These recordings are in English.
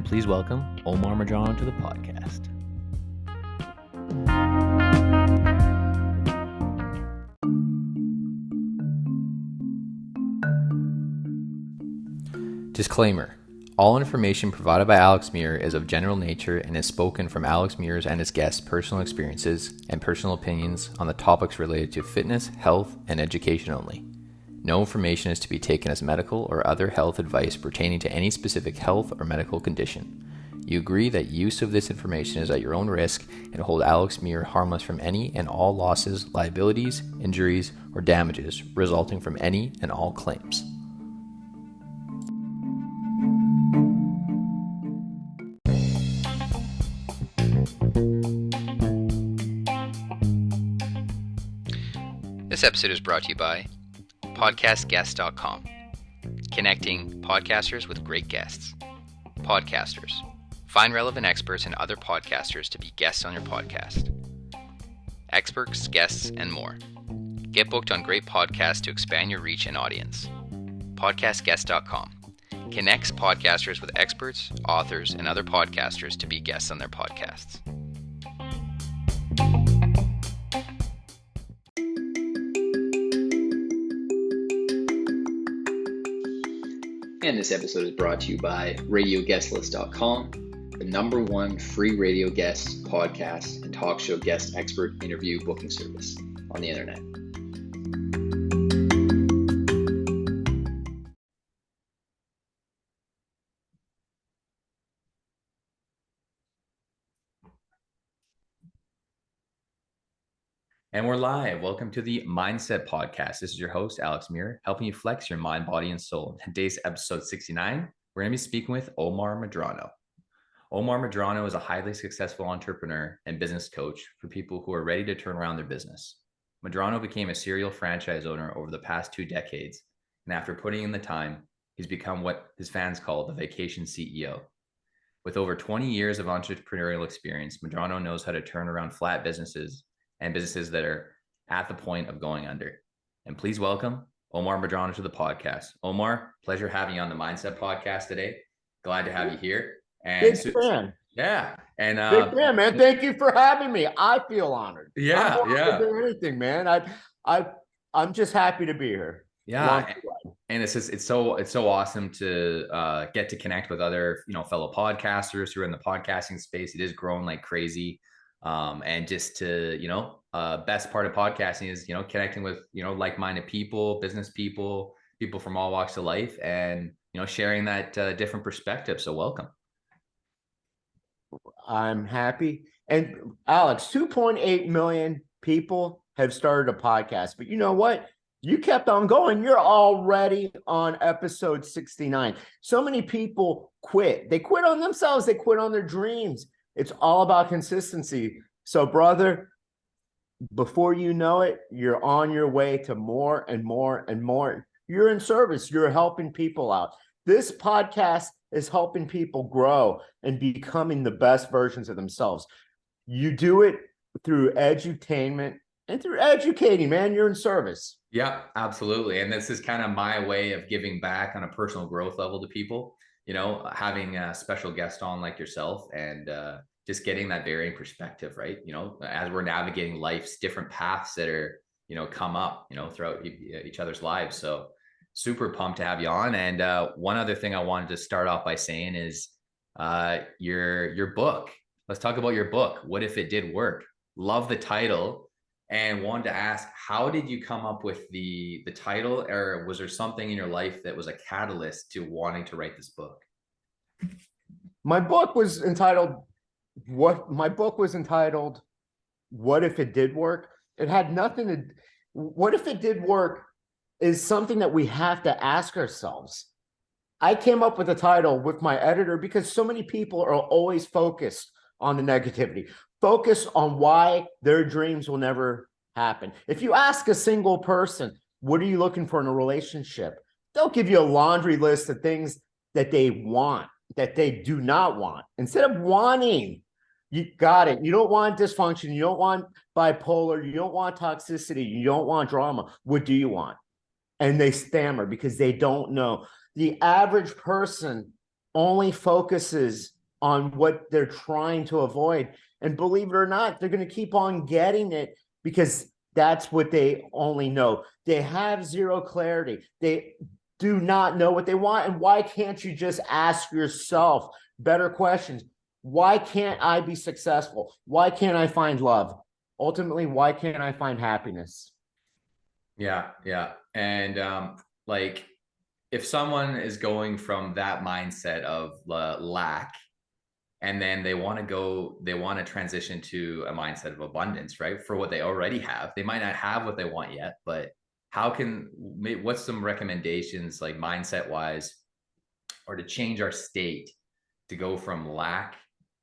please welcome Omar Medrano to the podcast. Disclaimer. All information provided by Alex Muir is of general nature and is spoken from Alex Muir's and his guests' personal experiences and personal opinions on the topics related to fitness, health, and education only. No information is to be taken as medical or other health advice pertaining to any specific health or medical condition. You agree that use of this information is at your own risk and hold Alex Muir harmless from any and all losses, liabilities, injuries, or damages resulting from any and all claims. This episode is brought to you by podcastguests.com, connecting podcasters with great guests. Podcasters. Find relevant experts and other podcasters to be guests on your podcast. Experts, guests, and more. Get booked on great podcasts to expand your reach and audience. Podcastguests.com connects podcasters with experts, authors, and other podcasters to be guests on their podcasts. And this episode is brought to you by RadioGuestList.com, the #1 free radio guest, podcast, and talk show guest expert interview booking service on the internet. And we're live. Welcome to the MindCep Podcast. This is your host, Alex Muir, helping you flex your mind, body, and soul. Today's episode 69, we're going to be speaking with Omar Medrano. Omar Medrano is a highly successful entrepreneur and business coach for people who are ready to turn around their business. Medrano became a serial franchise owner over the past 2 decades, and after putting in the time, he's become what his fans call the vacation CEO. With over 20 years of entrepreneurial experience, Medrano knows how to turn around flat businesses and businesses that are at the point of going under. And please welcome Omar Medrano to the podcast. Omar, pleasure having you on the MindCep Podcast today. Glad to have you here. And big fan. Yeah. And big fan, man. Thank you for having me. I feel honored. Yeah, I'm not to do anything, man. I'm just happy to be here. Yeah. And it's so awesome to get to connect with other, fellow podcasters who are in the podcasting space. It is growing like crazy. And just to, best part of podcasting is, connecting with, like-minded people, business people from all walks of life and, sharing that different perspective. So welcome. I'm happy. And Alex, 2.8 million people have started a podcast, but you know what? You kept on going. You're already on episode 69. So many people quit. They quit on themselves. They quit on their dreams. It's all about consistency. So, brother, before you know it, you're on your way to more and more and more. You're in service. You're helping people out. This podcast is helping people grow and becoming the best versions of themselves. You do it through edutainment and through educating, man. You're in service. Yeah, absolutely. And this is kind of my way of giving back on a personal growth level to people. Having a special guest on like yourself and just getting that varying perspective, right? As we're navigating life's different paths that are, come up, throughout each other's lives. So super pumped to have you on. And one other thing I wanted to start off by saying is your book. Let's talk about your book. What If It Did Work? Love the title. And wanted to ask, how did you come up with the title, or was there something in your life that was a catalyst to wanting to write this book? My book was entitled, What If It Did Work? It had nothing to, what if it did work is something that we have to ask ourselves. I came up with the title with my editor because so many people are always focused on the negativity. Focus on why their dreams will never happen. If you ask a single person, what are you looking for in a relationship? They'll give you a laundry list of things that they want, that they do not want. Instead of wanting, you got it. You don't want dysfunction. You don't want bipolar. You don't want toxicity. You don't want drama. What do you want? And they stammer because they don't know. The average person only focuses on what they're trying to avoid. And believe it or not, they're going to keep on getting it because that's what they only know. They have zero clarity. They do not know what they want. And why can't you just ask yourself better questions? Why can't I be successful? Why can't I find love? Ultimately, why can't I find happiness? Yeah. Yeah. And like if someone is going from that mindset of lack, and then they want to transition to a mindset of abundance, right? For what they already have. They might not have what they want yet, but what's some recommendations like mindset wise, or to change our state to go from lack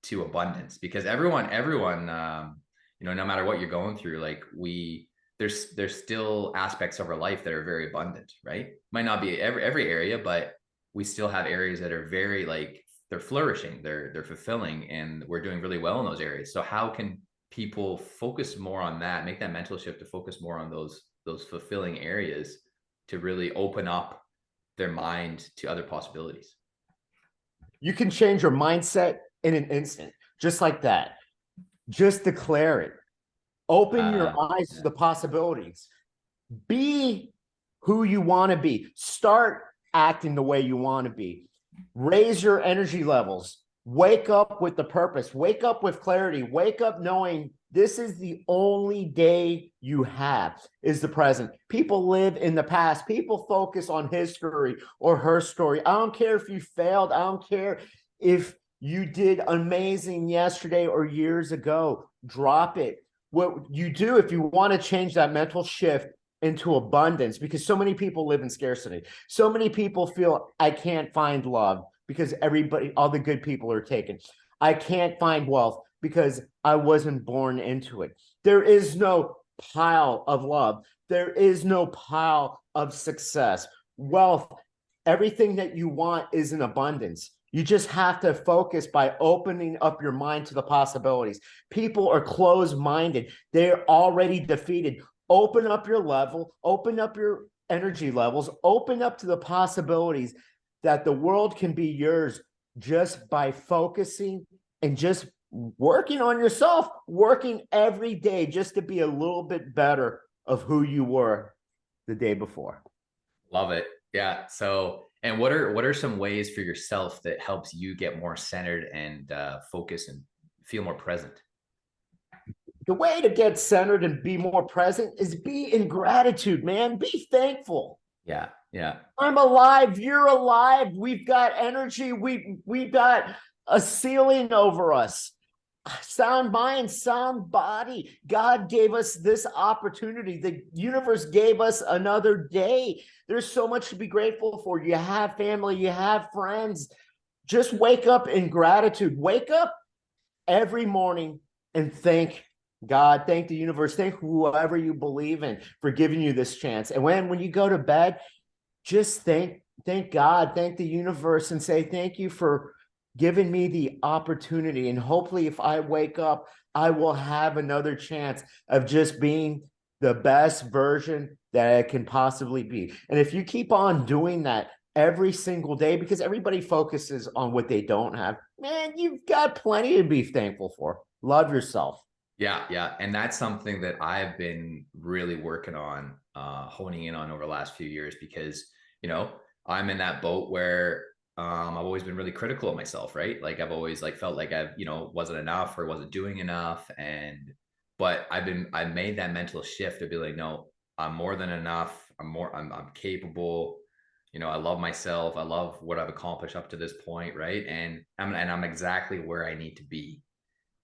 to abundance? Because everyone, no matter what you're going through, like there's still aspects of our life that are very abundant, right? Might not be every area, but we still have areas that are very like, they're flourishing, they're fulfilling, and we're doing really well in those areas. So how can people focus more on that, make that mental shift to focus more on those fulfilling areas to really open up their mind to other possibilities? You can change your mindset in an instant, just like that. Just declare it. Open your eyes to the possibilities. Be who you want to be. Start acting the way you want to be. Raise your energy levels. Wake up with the purpose. Wake up with clarity. Wake up knowing this is the only day you have, is the present. People live in the past. People focus on history or her story. I don't care if you failed. I don't care if you did amazing yesterday or years ago. Drop it. What you do if you want to change that mental shift into abundance, because so many people live in scarcity. So many people feel I can't find love because all the good people are taken. I can't find wealth because I wasn't born into it. There is no pile of love. There is no pile of success, wealth. Everything that you want is in abundance. You just have to focus by opening up your mind to the possibilities. People are closed-minded. They're already defeated. Open up your level, open up your energy levels, open up to the possibilities that the world can be yours just by focusing and just working on yourself, working every day just to be a little bit better of who you were the day before. Love it. Yeah. So, and what are some ways for yourself that helps you get more centered and focus and feel more present? The way to get centered and be more present is be in gratitude, man. Be thankful. Yeah. Yeah. I'm alive. You're alive. We've got energy. We've got a ceiling over us. Sound mind, sound body. God gave us this opportunity. The universe gave us another day. There's so much to be grateful for. You have family, you have friends. Just wake up in gratitude. Wake up every morning and thank God, thank the universe, thank whoever you believe in for giving you this chance. And when you go to bed, just thank God, thank the universe, and say thank you for giving me the opportunity. And hopefully if I wake up, I will have another chance of just being the best version that I can possibly be. And if you keep on doing that every single day, because everybody focuses on what they don't have, man, you've got plenty to be thankful for. Love yourself. Yeah. Yeah. And that's something that I've been really working on, honing in on over the last few years, because, I'm in that boat where I've always been really critical of myself, right? Like I've always felt like I've, wasn't enough or wasn't doing enough. But I've made that mental shift to be like, no, I'm more than enough. I'm capable. I love myself. I love what I've accomplished up to this point. Right. And I'm exactly where I need to be.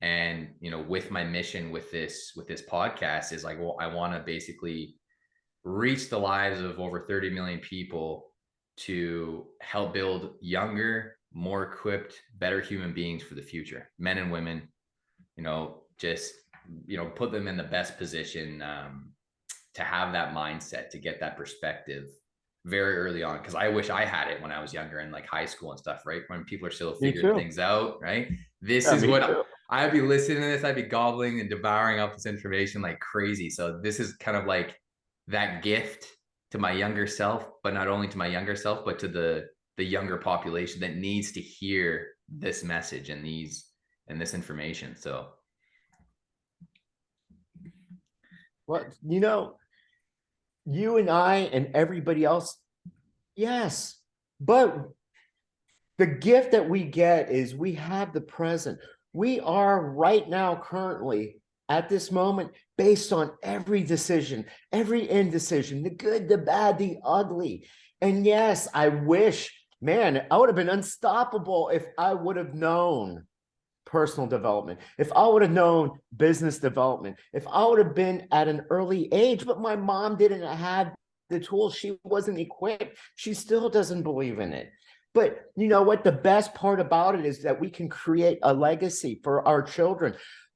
And, with my mission with this podcast is like, well, I want to basically reach the lives of over 30 million people to help build younger, more equipped, better human beings for the future, men and women, just, put them in the best position to have that mindset, to get that perspective very early on. Cause I wish I had it when I was younger in like high school and stuff, right? When people are still figuring things out, right? This is what I'd be listening to this. I'd be gobbling and devouring up this information like crazy. So this is kind of like that gift to my younger self, but not only to my younger self, but to the the younger population that needs to hear this message and this information. So well, you and I and everybody else, yes, but the gift that we get is we have the present. We are right now, currently, at this moment, based on every decision, every indecision, the good, the bad, the ugly. And yes, I wish, man, I would have been unstoppable if I would have known personal development, if I would have known business development, if I would have been at an early age, but my mom didn't have the tools. She wasn't equipped. She still doesn't believe in it. But you know what? The best part about it is that we can create a legacy for our children.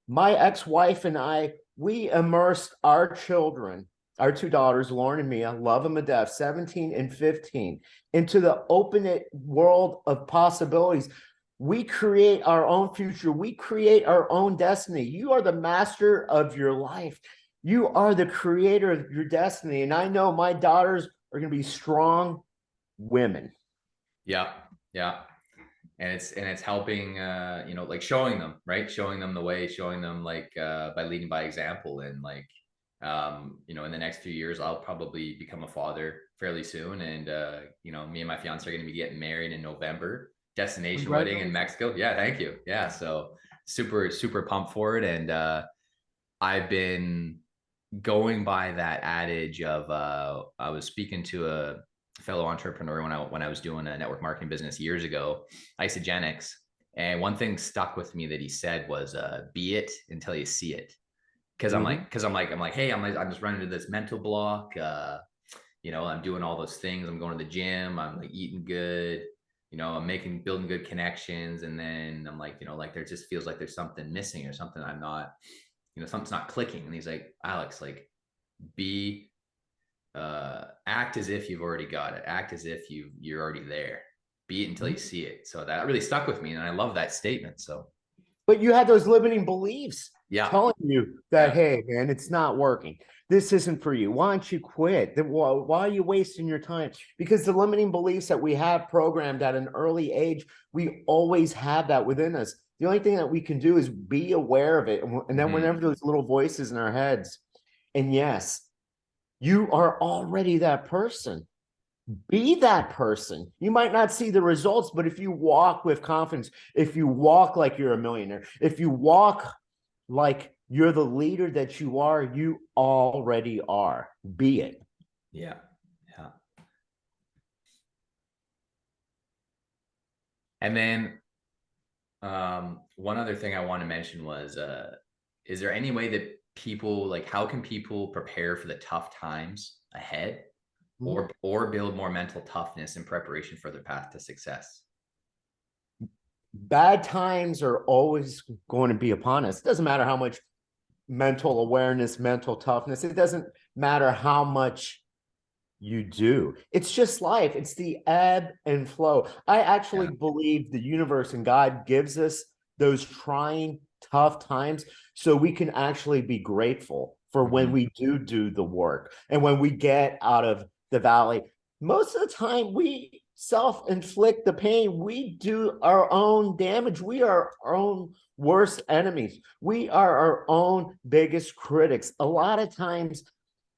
My ex-wife and I, we immersed our children, our two daughters, Lauren and Mia, love them to death, 17 and 15, into the open world of possibilities. We create our own future. We create our own destiny. You are the master of your life. You are the creator of your destiny. And I know my daughters are going to be strong women. Yeah. And it's helping, like showing them, right? Showing them the way, showing them like, by leading by example. And like, in the next few years, I'll probably become a father fairly soon. And, me and my fiance are going to be getting married in November, destination wedding in Mexico. Yeah. Thank you. Yeah. So super, super pumped for it. And, I've been going by that adage of, I was speaking to a fellow entrepreneur when I was doing a network marketing business years ago, Isogenics. And one thing stuck with me that he said was, be it until you see it. Cause I'm like, hey, I'm just running into this mental block. I'm doing all those things. I'm going to the gym. I'm like eating good, I'm building good connections. And then I'm like, there just feels like there's something missing or something I'm not, something's not clicking. And he's like, Alex, like act as if you've already got it. Act as if you're already there. Be it until you see it. So that really stuck with me. And I love that statement. So, but you had those limiting beliefs telling you that, hey, man, it's not working. This isn't for you. Why don't you quit? Why are you wasting your time? Because the limiting beliefs that we have programmed at an early age, we always have that within us. The only thing that we can do is be aware of it. And then whenever those little voices in our heads, and yes, you are already that person. Be that person. You might not see the results, but if you walk with confidence, if you walk like you're a millionaire, if you walk like you're the leader that you are, you already are. Be it. Yeah. And then one other thing I want to mention was, is there any way that people, like, how can people prepare for the tough times ahead, or build more mental toughness in preparation for their path to success? Bad times are always going to be upon us. It doesn't matter how much mental awareness, mental toughness. It doesn't matter how much you do. It's just life. It's the ebb and flow. I actually believe the universe and God gives us those trying, tough times so we can actually be grateful for when we do the work. And when we get out of the valley, most of the time we self-inflict the pain. We do our own damage. We are our own worst enemies. We are our own biggest critics. A lot of times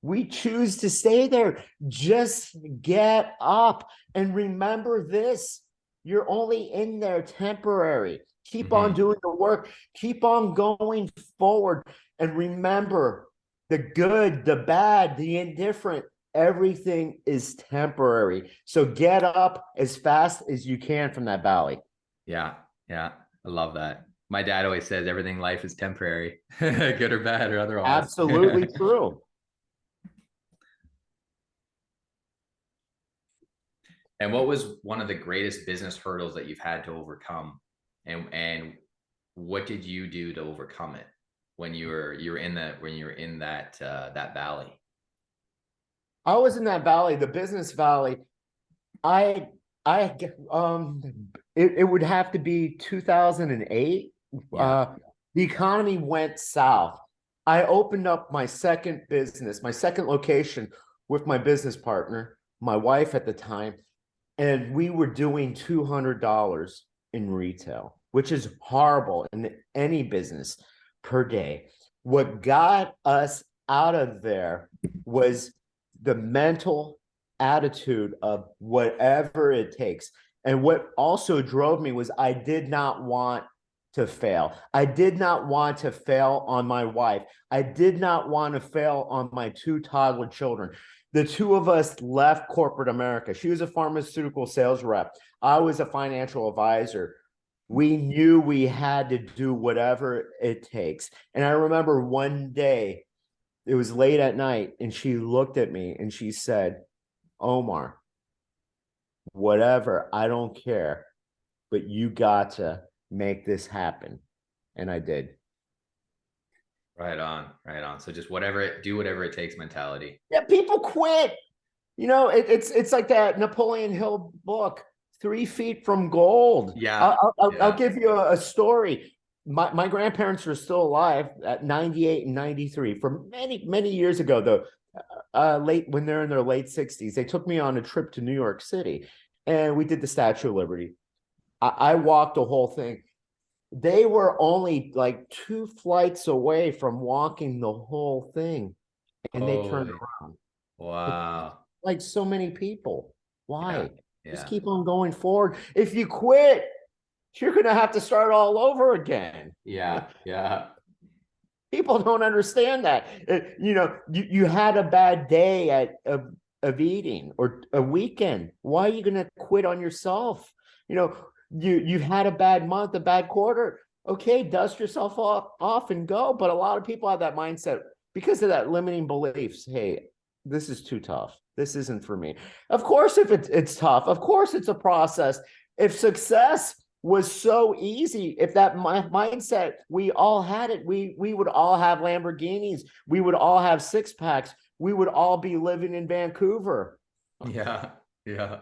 we choose to stay there. Just get up and remember this. You're only in there temporary. Keep on doing the work. Keep on going forward. And remember, the good, the bad, the indifferent, everything is temporary. So get up as fast as you can from that valley. Yeah. I love that. My dad always says everything in life is temporary, good or bad or otherwise. Absolutely true. And what was one of the greatest business hurdles that you've had to overcome? And what did you do to overcome it when you were in that valley? I was in that valley, the business valley. It would have to be 2008. The economy went south. I opened up my second business, my second location with my business partner, my wife at the time. and we were doing $200 in retail, which is horrible in any business per day. What got us out of there was the mental attitude of whatever it takes. And what also drove me was I did not want to fail. I did not want to fail on my wife. I did not want to fail on my two toddler children. The two of us left corporate America. She was a pharmaceutical sales rep. I was a financial advisor. We knew we had to do whatever it takes. And I remember one day, it was late at night, and she looked at me and she said, Omar, whatever, I don't care, but you got to make this happen. And I did. Right on, right on. So just do whatever it takes mentality. Yeah, people quit. It's like that Napoleon Hill book, 3 Feet from Gold. Yeah. I'll give you a story. My grandparents are still alive at 98 and 93. From many years ago, though, late when they're in their late 60s, they took me on a trip to New York City, and we did the Statue of Liberty. I walked the whole thing. They were only like 2 flights away from walking the whole thing, and they turned around. Wow. Like so many people. Why? Yeah. Just keep on going forward. If you quit, you're going to have to start all over again. Yeah. Yeah. People don't understand that. You had a bad day of eating or a weekend. Why are you going to quit on yourself? You've had a bad month, a bad quarter. Okay, dust yourself off and go. But a lot of people have that mindset because of that limiting beliefs. Hey, this is too tough. This isn't for me. Of course, if it's tough, of course it's a process. If success was so easy, if that mindset, we all had it, we would all have Lamborghinis. We would all have 6-packs. We would all be living in Vancouver. Yeah. Yeah.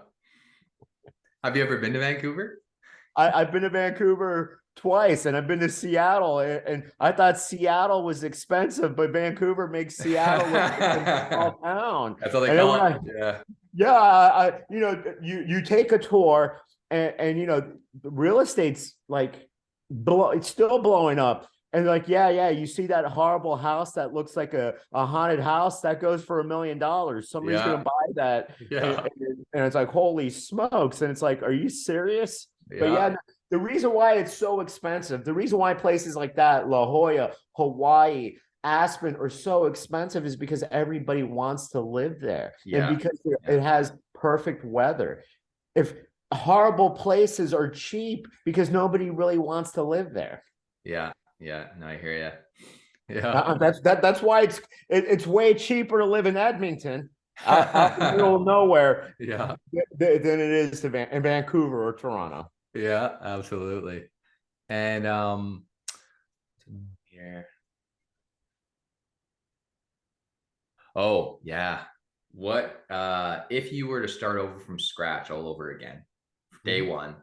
Have you ever been to Vancouver? I've been to Vancouver twice, and I've been to Seattle, and I thought Seattle was expensive, but Vancouver makes Seattle look like a small town. That's all they call it. Yeah. Yeah. You take a tour, and real estate's like it's still blowing up. And like, yeah, you see that horrible house that looks like a haunted house that goes for $1 million. Somebody's gonna buy that. Yeah. And it's like, holy smokes. And it's like, are you serious? Yeah. But yeah, the reason why it's so expensive, the reason why places like that, La Jolla, Hawaii, Aspen are so expensive is because everybody wants to live there. Yeah. And because it has perfect weather. If horrible places are cheap because nobody really wants to live there. Yeah. Yeah. No, I hear you. Yeah. That's why it's way cheaper to live in Edmonton, out in the middle of nowhere, Yeah, than it is in Vancouver or Toronto. Yeah, absolutely. And here. Oh, yeah. What if you were to start over from scratch all over again, day one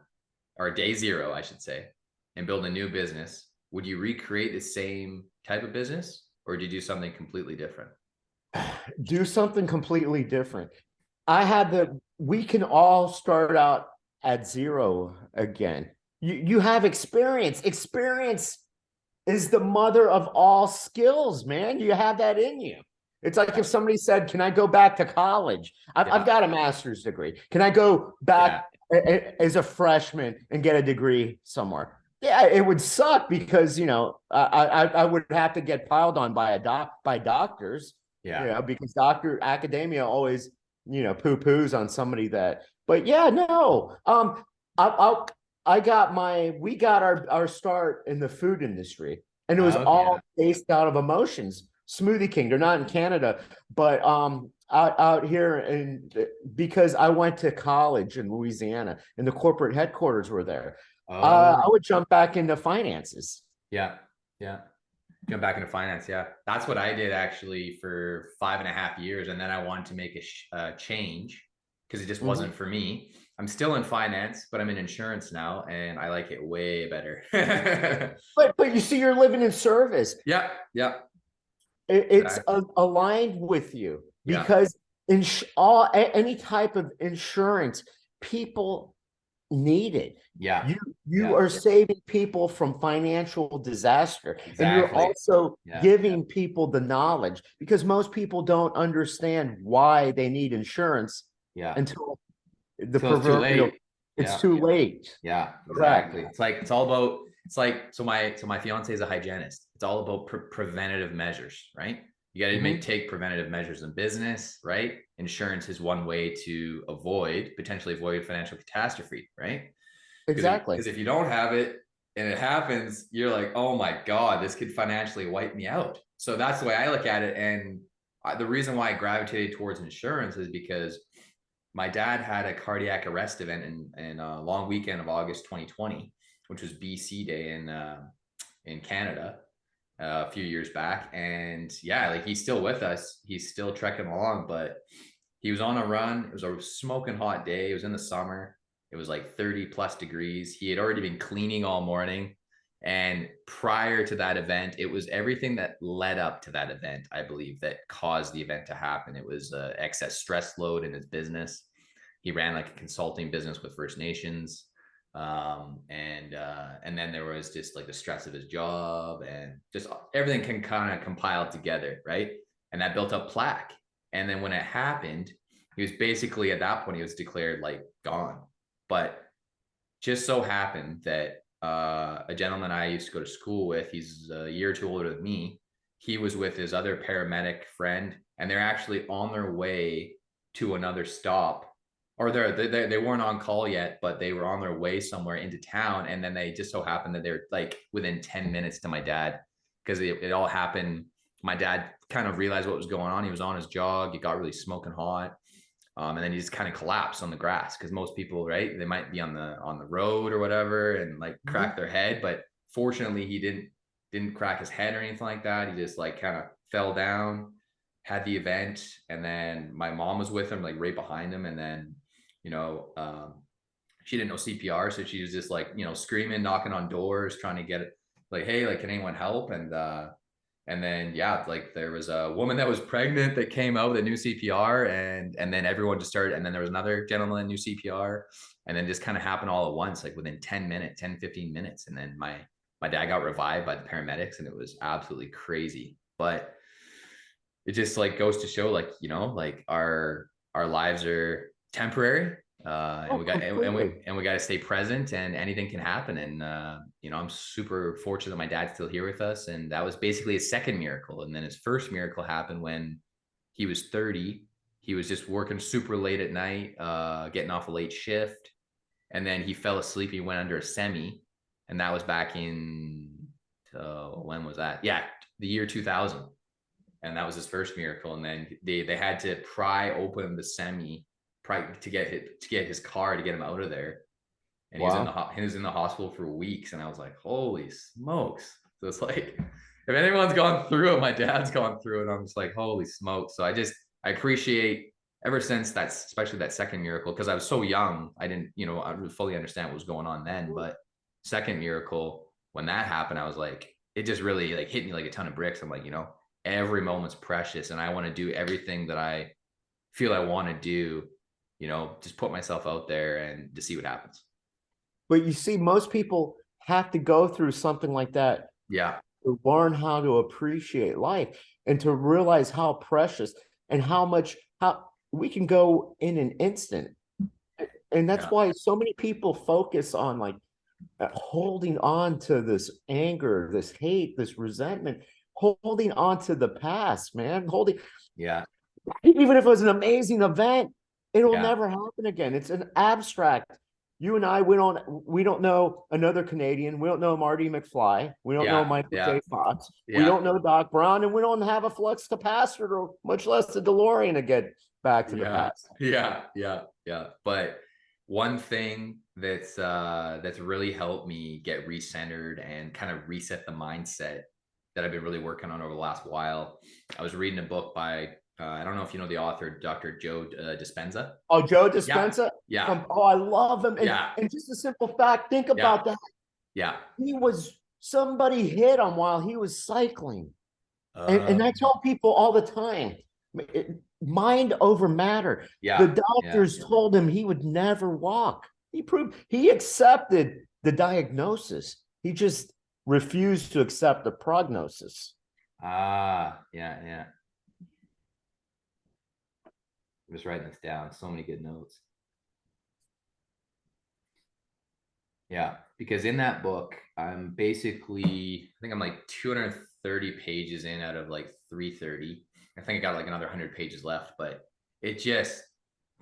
or day zero, I should say, and build a new business, would you recreate the same type of business, or do you do something completely different? Do something completely different. We can all start out at zero again. You have experience. Experience is the mother of all skills, man. You have that in you. It's like if somebody said, can I go back to college? I've got a master's degree. Can I go back as a freshman and get a degree somewhere? Yeah, it would suck because, I would have to get piled on by doctors. Yeah. Because academia always, poo-poos on somebody that, but yeah, no. We got our start in the food industry, and it was all based out of emotions. Smoothie King, they're not in Canada, but out here, and because I went to college in Louisiana and the corporate headquarters were there. I would jump back into finances. Yeah. Jump back into finance. Yeah. That's what I did actually for 5.5 years. And then I wanted to make a change because it just wasn't for me. I'm still in finance, but I'm in insurance now, and I like it way better. but you see, you're living in service. Yeah. It's aligned with you because any type of insurance people need it. Yeah. You are saving people from financial disaster. Exactly. And you're also giving people the knowledge, because most people don't understand why they need insurance until the proverbial it's too late. Yeah, exactly. It's all about, so my fiance is a hygienist. It's all about preventative measures, right? You got to take preventative measures in business, right? Insurance is one way to potentially avoid financial catastrophe, right? Exactly. Because if you don't have it and it happens, you're like, oh my God, this could financially wipe me out. So that's the way I look at it. And the reason why I gravitated towards insurance is because my dad had a cardiac arrest event in a long weekend of August 2020, which was BC Day in Canada a few years back. And like he's still with us. He's still trekking along, but he was on a run. It was a smoking hot day. It was in the summer. It was like 30 plus degrees. He had already been cleaning all morning. And prior to that event, it was everything that led up to that event, I believe, that caused the event to happen. It was excess stress load in his business. He ran like a consulting business with First Nations. And then there was just like the stress of his job, and just everything can kind of compile together, right? And that built up plaque. And then when it happened, he was basically, at that point, he was declared like gone. But just so happened that a gentleman I used to go to school with, he's a year or two older than me. He was with his other paramedic friend, and they're actually on their way to another stop, or they weren't on call yet, but they were on their way somewhere into town. And then they just so happened that they're like within 10 minutes to my dad, because it all happened. My dad kind of realized what was going on. He was on his jog. It got really smoking hot. And then he just kind of collapsed on the grass, because most people, right, they might be on the road or whatever and like crack their head, but fortunately he didn't crack his head or anything like that. He just like kind of fell down, had the event, and then my mom was with him, like right behind him, and then she didn't know CPR, so she was just like screaming, knocking on doors, trying to get it, like, hey, like, can anyone help? And then like there was a woman that was pregnant that came out that knew CPR, and then everyone just started, and then there was another gentleman that knew CPR, and then just kind of happened all at once, like within 15 minutes. And then my dad got revived by the paramedics, and it was absolutely crazy. But it just like goes to show, like, like our lives are temporary. And we got to stay present, and anything can happen. And I'm super fortunate that my dad's still here with us, and that was basically his second miracle. And then his first miracle happened when he was 30. He was just working super late at night, getting off a late shift, and then he fell asleep. He went under a semi, and that was back in when was that? The year 2000, and that was his first miracle. And then they had to pry open the semi to get his car to get him out of there, and he was in the hospital for weeks. And I was like, holy smokes. So it's like, if anyone's gone through it, my dad's gone through it. I'm just like, holy smokes. So I appreciate, ever since that, especially that second miracle, because I was so young, I didn't I didn't fully understand what was going on then. But second miracle, when that happened, I was like, it just really like hit me like a ton of bricks. I'm like, every moment's precious, and I want to do everything that I feel I want to do, just put myself out there and to see what happens. But you see, most people have to go through something like that. To learn how to appreciate life, and to realize how precious and how we can go in an instant. And that's why so many people focus on like holding on to this anger, this hate, this resentment, holding on to the past, man. Even if it was an amazing event, it'll never happen again. It's an abstract. You and I, we don't know another Canadian. We don't know Marty McFly. We don't know Michael J. Fox. We don't know Doc Brown, and we don't have a flux capacitor, much less a DeLorean to get back to the past. But one thing that's really helped me get recentered and kind of reset the mindset that I've been really working on over the last while. I was reading a book by I don't know if you know the author, Dr. Joe Dispenza. Oh, Joe Dispenza? I love him. And just a simple fact, think about that. Somebody hit him while he was cycling. And I tell people all the time, mind over matter. Yeah. The doctors told him he would never walk. He accepted the diagnosis. He just refused to accept the prognosis. Yeah. I'm just writing this down. So many good notes. Yeah, because in that book, I'm basically, I think I'm like 230 pages in out of like 330. I think I got like another 100 pages left, but it just,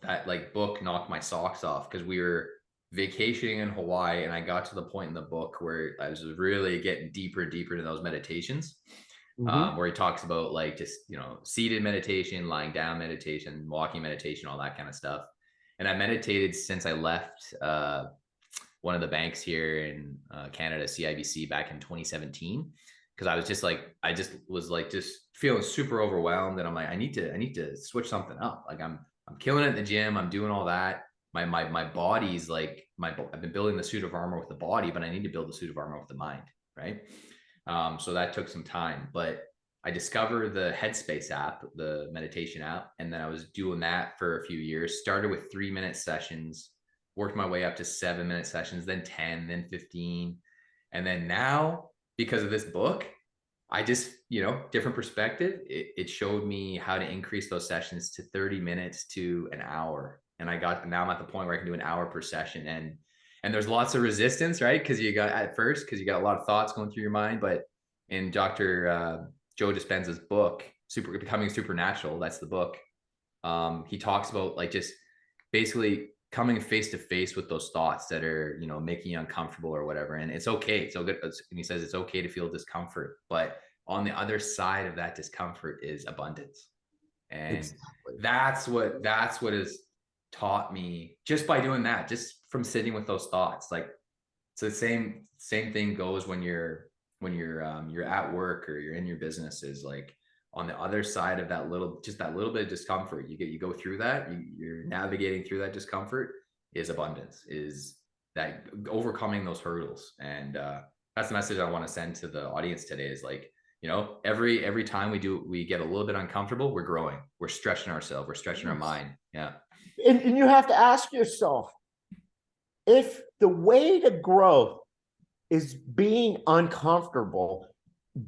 that like book knocked my socks off because we were vacationing in Hawaii and I got to the point in the book where I was really getting deeper and deeper into those meditations, where he talks about like just, seated meditation, lying down meditation, walking meditation, all that kind of stuff. And I meditated since I left one of the banks here in Canada, CIBC, back in 2017. Because I was just like, just feeling super overwhelmed, and I'm like, I need to switch something up. Like I'm killing it in the gym, I'm doing all that. My body's like, I've been building the suit of armor with the body, but I need to build the suit of armor with the mind, right? So that took some time, but I discovered the Headspace app, the meditation app, and then I was doing that for a few years. Started with 3-minute sessions, worked my way up to 7-minute sessions, then 10, then 15. And then now, because of this book, I just, different perspective. It showed me how to increase those sessions to 30 minutes to an hour. And now I'm at the point where I can do an hour per session. And there's lots of resistance, right? Because you got a lot of thoughts going through your mind. But in Dr. Joe Dispenza's book, Becoming Supernatural, that's the book. He talks about like just basically coming face to face with those thoughts that are, making you uncomfortable or whatever. And it's okay. It's so good. And he says it's okay to feel discomfort, but on the other side of that discomfort is abundance. And exactly. that's what has taught me just by doing that, just from sitting with those thoughts. Like, so the same thing goes when you're at work or you're in your business, is like, on the other side of that little bit of discomfort, you go through that, you're navigating through that discomfort, is abundance, is that overcoming those hurdles. And that's the message I want to send to the audience today, is like, every time we get a little bit uncomfortable, we're growing, we're stretching ourselves, we're stretching our mind. Yeah. And you have to ask yourself, if the way to growth is being uncomfortable,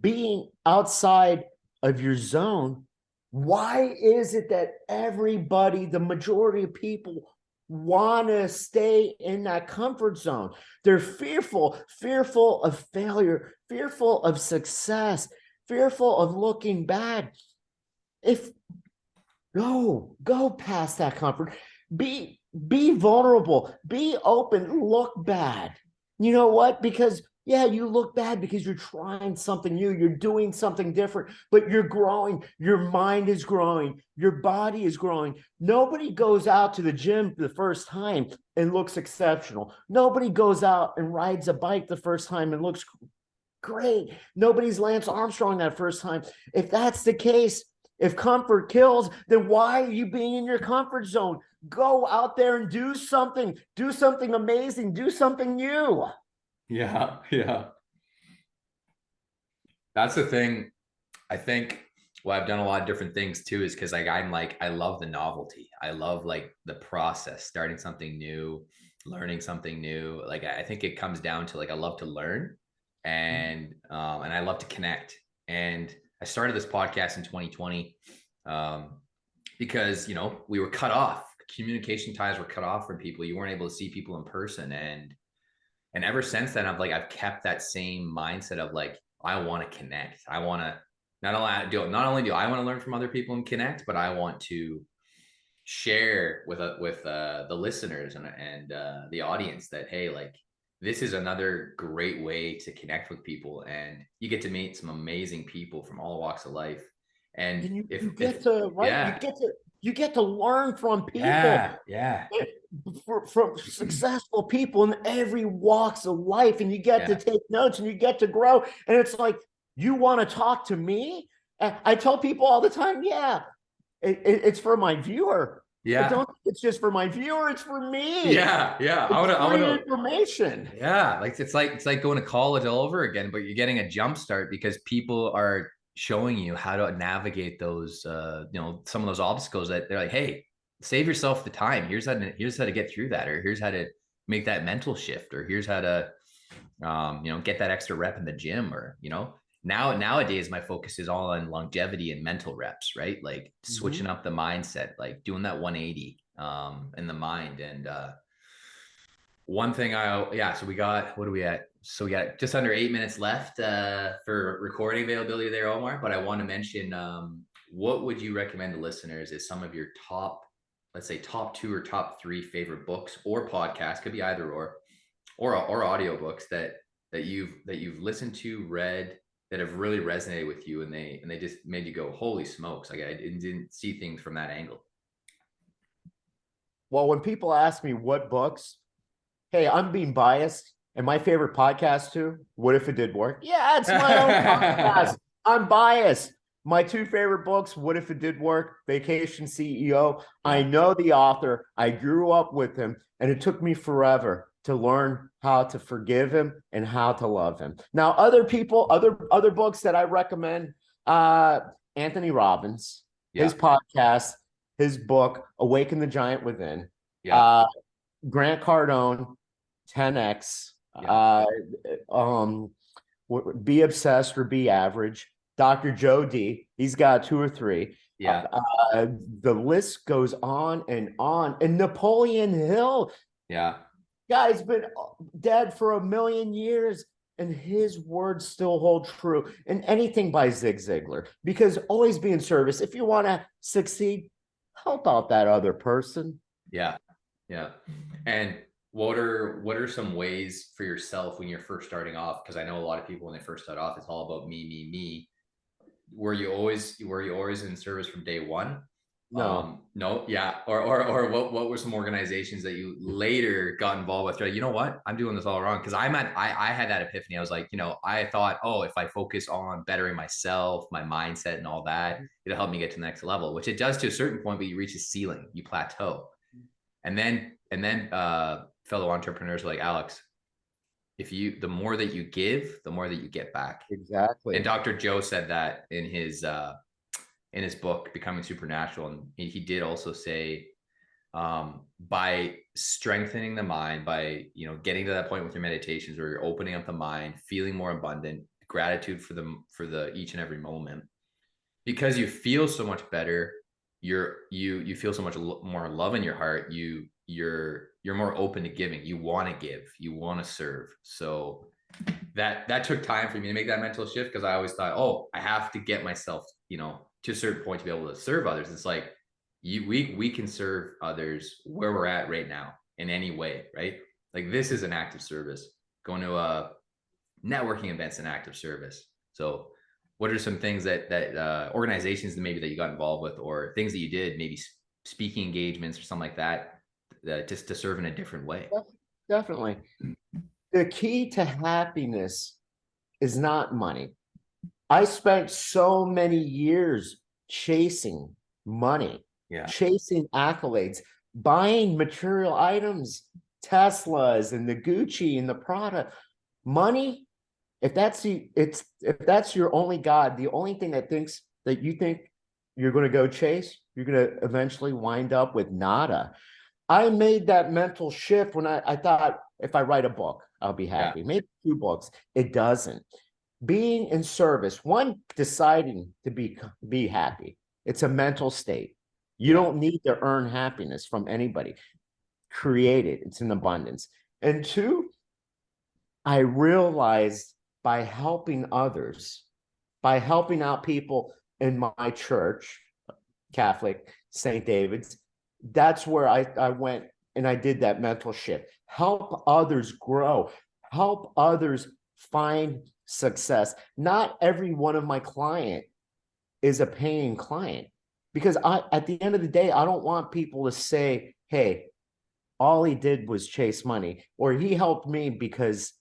being outside of your zone, why is it that the majority of people want to stay in that comfort zone? They're fearful of failure, fearful of success, fearful of looking bad. Go past that comfort, be vulnerable, be open, look bad. You know what? Because you look bad because you're trying something new, you're doing something different, but you're growing, your mind is growing, your body is growing. Nobody goes out to the gym the first time and looks exceptional. Nobody goes out and rides a bike the first time and looks great. Nobody's Lance Armstrong that first time. If that's the case, if comfort kills, then why are you being in your comfort zone? Go out there and do something amazing, do something new. Yeah. That's the thing. I think, I've done a lot of different things too, is because I love the novelty. I love like the process, starting something new, learning something new. Like, I think it comes down to like, I love to learn, and I love to connect. And I started this podcast in 2020 because, we were cut off. Communication ties were cut off from people. You weren't able to see people in person. And ever since then, I've kept that same mindset of like, I want to connect. I want to not only do I want to learn from other people and connect, but I want to share with the listeners and the audience that, hey, like, this is another great way to connect with people, and you get to meet some amazing people from all walks of life. And you get to learn from people. Yeah. From successful people in every walks of life, and you get to take notes and you get to grow. And it's like, you want to talk to me? I tell people all the time, it's for my viewer. It's just for my viewer. It's for me. Yeah. I want to information. Yeah. Like, it's like going to college all over again, but you're getting a jump start because people are showing you how to navigate those, some of those obstacles that they're like, hey, save yourself the time. Here's how to get through that, or here's how to make that mental shift, or here's how to, get that extra rep in the gym, or, nowadays my focus is all on longevity and mental reps, right? Like switching up the mindset, like doing that 180 in the mind. And one thing so we got, what are we at? So we got just under 8 minutes left for recording availability there, Omar. But I want to mention, what would you recommend to listeners as some of your top, let's say top 2 or top 3 favorite books or podcasts, could be either or audiobooks that you've listened to, read, that have really resonated with you, and they just made you go, holy smokes, like I didn't see things from that angle. Well, when people ask me what books, hey, I'm being biased. And my favorite podcast too, What If It Did Work? Yeah, it's my own podcast. I'm biased. My 2 favorite books, What If It Did Work? Vacation CEO. Yeah. I know the author. I grew up with him, and it took me forever to learn how to forgive him and how to love him. Now, other people, other books that I recommend, Anthony Robbins, his podcast, his book, Awaken the Giant Within. Yeah. Grant Cardone, 10X. Yeah. Be Obsessed or Be Average. Dr. Joe D, he's got 2 or 3. Yeah. The list goes on and on. And Napoleon Hill. Yeah. Guy's been dead for 1,000,000 years, and his words still hold true. And anything by Zig Ziglar, because always be in service. If you want to succeed, help out that other person. Yeah. Yeah. And what are some ways for yourself when you're first starting off? Because I know a lot of people, when they first start off, it's all about me. Were you always in service from day one? No. No. Yeah. Or what were some organizations that you later got involved with? You're like, you know what? I'm doing this all wrong. Cause I had that epiphany. I was like, I thought, oh, if I focus on bettering myself, my mindset and all that, it'll help me get to the next level, which it does to a certain point, but you reach a ceiling, you plateau. And then fellow entrepreneurs are like, Alex, the more that you give, the more that you get back. Exactly. And Dr. Joe said that in his book, Becoming Supernatural. And he did also say, by strengthening the mind, by, getting to that point with your meditations where you're opening up the mind, feeling more abundant, gratitude for the each and every moment, because you feel so much better, you feel so much more love in your heart, you're more open to giving. You want to give, you want to serve. So that took time for me to make that mental shift, because I always thought, oh, I have to get myself, to a certain point to be able to serve others. It's like we can serve others where we're at right now in any way, right? Like this is an act of service. Going to a networking event's an act of service. So what are some things that organizations maybe that you got involved with, or things that you did, maybe speaking engagements or something like that, just to serve in a different way? Definitely. The key to happiness is not money. I spent so many years chasing money, chasing accolades, buying material items, Teslas and the Gucci and the Prada. Money, if that's your only God, the only thing that you think you're going to go chase, you're going to eventually wind up with nada. I made that mental shift when I thought, if I write a book, I'll be happy. Maybe 2 books. It doesn't. Being in service, one, deciding to be happy. It's a mental state. You don't need to earn happiness from anybody. Create it. It's an abundance. And 2, I realized by helping others, by helping out people in my church, Catholic, St. David's, that's where I went and I did that mental shift. Help others grow. Help others find success. Not every one of my client is a paying client, because at the end of the day, I don't want people to say, hey, all he did was chase money, or he helped me because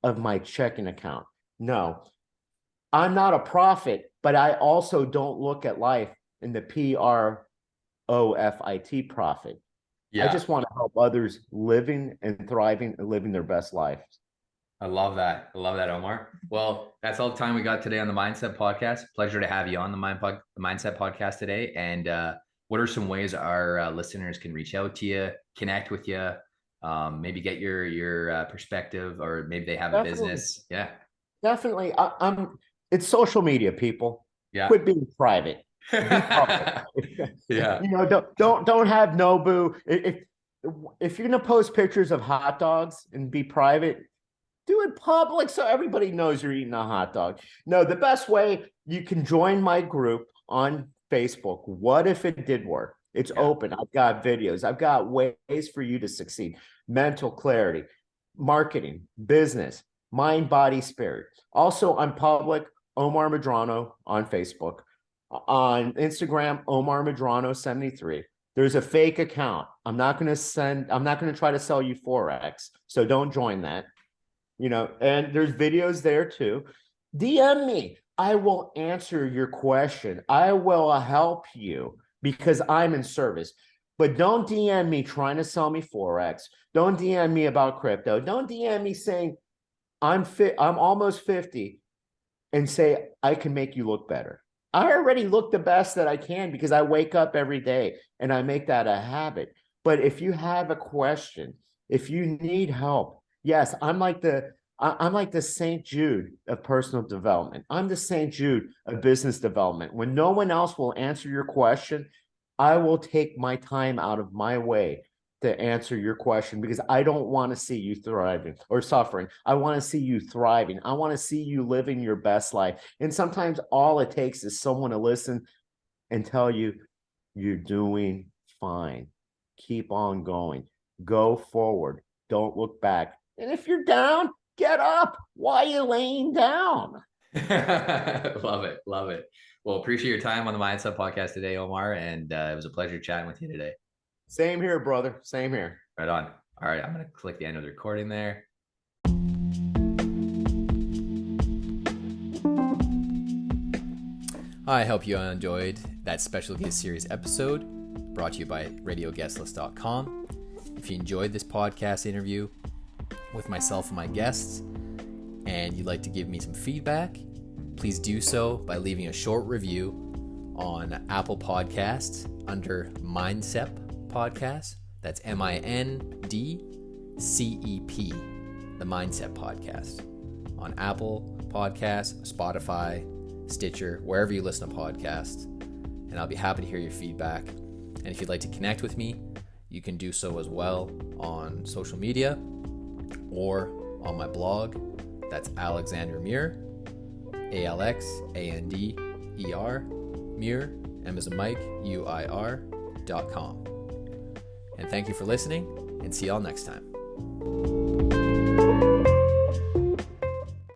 of my checking account. No, I'm not a prophet, but I also don't look at life in the PROFIT profit. I just want to help others living and thriving and living their best life. I love that. I love that, Omar. Well, that's all the time we got today on the MindCep Podcast. Pleasure to have you on the MindCep Podcast today. And what are some ways our listeners can reach out to you, connect with you, maybe get your perspective, or maybe they have a Definitely, business? Yeah. definitely. I'm. It's social media, people. Yeah. Quit being private. Be public. Yeah. Don't have Nobu. If you're gonna post pictures of hot dogs and be private, do it public so everybody knows you're eating a hot dog. No, the best way, you can join my group on Facebook. What if it did work? It's Yeah. open. I've got videos. I've got ways for you to succeed. Mental clarity, marketing, business, mind, body, spirit. Also, I'm public. Omar Medrano on Facebook. On Instagram, Omar Medrano 73. There's a fake account. I'm not going to try to sell you Forex. So don't join that. And there's videos there too. DM me. I will answer your question. I will help you because I'm in service. But don't DM me trying to sell me Forex. Don't DM me about crypto. Don't DM me saying I'm almost 50 and say I can make you look better. I already look the best that I can because I wake up every day and I make that a habit. But if you have a question, if you need help, yes, I'm like the St. Jude of personal development. I'm the St. Jude of business development. When no one else will answer your question, I will take my time out of my way to answer your question because I don't want to see you thriving or suffering. I want to see you thriving. I want to see you living your best life. And sometimes all it takes is someone to listen and tell you you're doing fine. Keep on going. Go forward. Don't look back. And if you're down, get up. Why are you laying down? Love it. Love it. Well, appreciate your time on the MindCep Podcast today, Omar. And it was a pleasure chatting with you today. Same here, brother. Same here. Right on. All right. I'm going to click the end of the recording there. I hope you enjoyed that special guest series episode brought to you by RadioGuestlist.com. If you enjoyed this podcast interview with myself and my guests, and you'd like to give me some feedback, please do so by leaving a short review on Apple Podcasts under MindCep Podcast. That's MindCep, the MindCep Podcast. On Apple Podcasts, Spotify, Stitcher, wherever you listen to podcasts. And I'll be happy to hear your feedback. And if you'd like to connect with me, you can do so as well on social media or on my blog. That's Alexander Muir, ALXANDER, Muir, M as in Mike, UIR.com. And thank you for listening, and see y'all next time.